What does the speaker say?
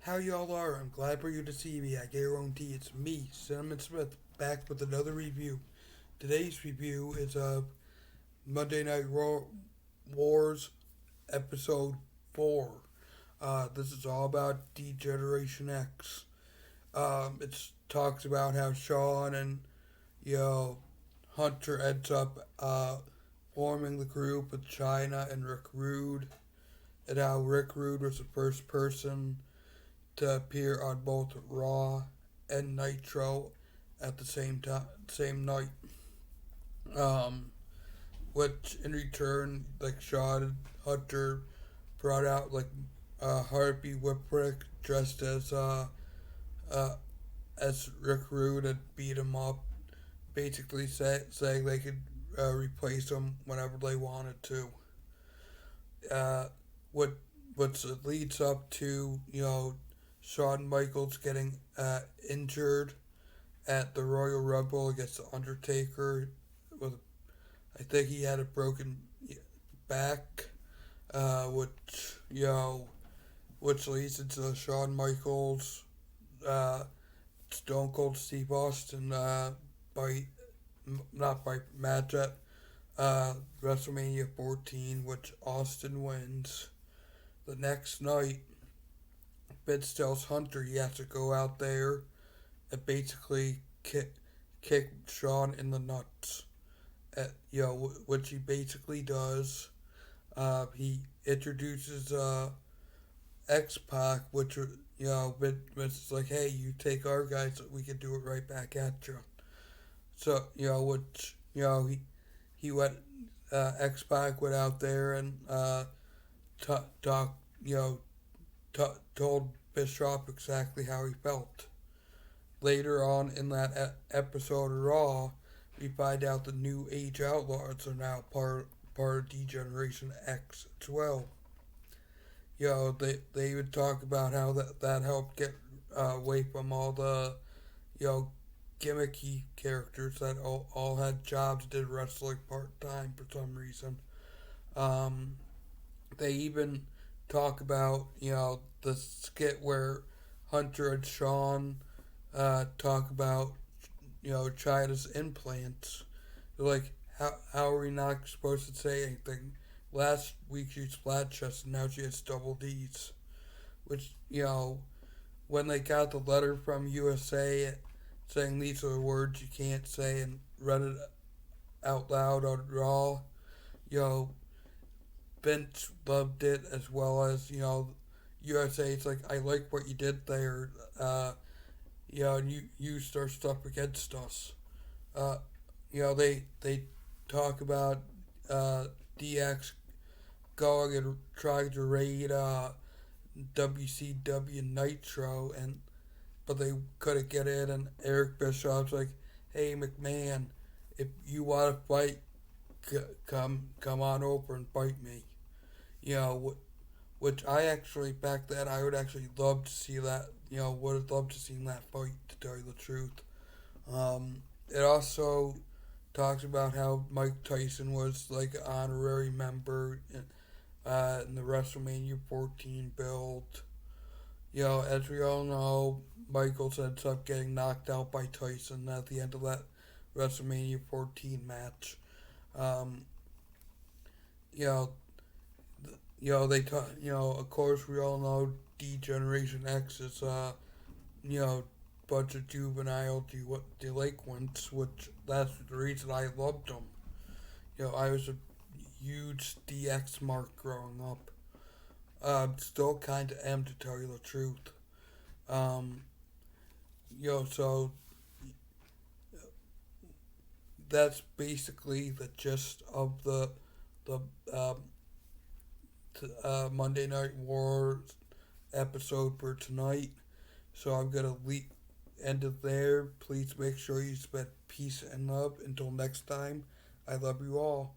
How y'all are? I'm glad for you to see me. I guarantee it's me, Cinnamon Smith, back with another review. Today's review is of Monday Night Wars Episode 4. This is all about Degeneration X. It talks about how Sean and, you know, Hunter ends up forming the group with China and Rick Rude, and how Rick Rude was the first person to appear on both Raw and Nitro at the same time, same night. Um, which in return, like Shawn and Hunter brought out like Harvey Whipwreck dressed uh, as Rick Rude and beat him up, basically saying they could replace him whenever they wanted to. Uh, what what leads up to Shawn Michaels getting injured at the Royal Rumble against the Undertaker. With I think he had a broken back, which which leads into Shawn Michaels, uh, Stone Cold Steve Austin by not by match at WrestleMania 14, which Austin wins. The next night, Vince tells Hunter he has to go out there and basically kick Shawn in the nuts. Which he basically does. He introduces X Pac, which Vince is like, hey, you take our guys, we can do it right back at you. So which he went X Pac went out there and talk told Bischoff exactly how he felt. Later on in that episode of Raw, we find out the New Age Outlaws are now part of Degeneration X as well. They would talk about how that helped get away from all the you know gimmicky characters that all had jobs, did wrestling part time for some reason. Um, they even talk about the skit where Hunter and Sean talk about China's implants. They're like, how are we not supposed to say anything? Last week she was flat chested, now she has double D's. Which, when they got the letter from USA saying these are the words you can't say and read it out loud on Raw, you know, Vince loved it as well as, USA. It's like, I like what you did there. And you used our stuff against us. Uh, they talk about DX going and trying to raid WCW Nitro, and but they couldn't get in. And Eric Bischoff's like, "Hey McMahon, if you want to fight, come on over and fight me." You know, which I actually back then I would actually love to see that. Would have loved to see that fight, to tell you the truth. It also talks about how Mike Tyson was like an honorary member in the WrestleMania 14 build. As we all know, Michaels ends up getting knocked out by Tyson at the end of that WrestleMania 14 match. Um, you know, they talk. Of course, we all know Degeneration X is bunch of juvenile delinquents, which that's the reason I loved them. I was a huge DX mark growing up. Still kind of am, to tell you the truth. Um, so that's basically the gist of the um, Monday Night Wars episode for tonight. So I'm gonna end it there. Please make sure you spread peace and love. Until next time, I love you all.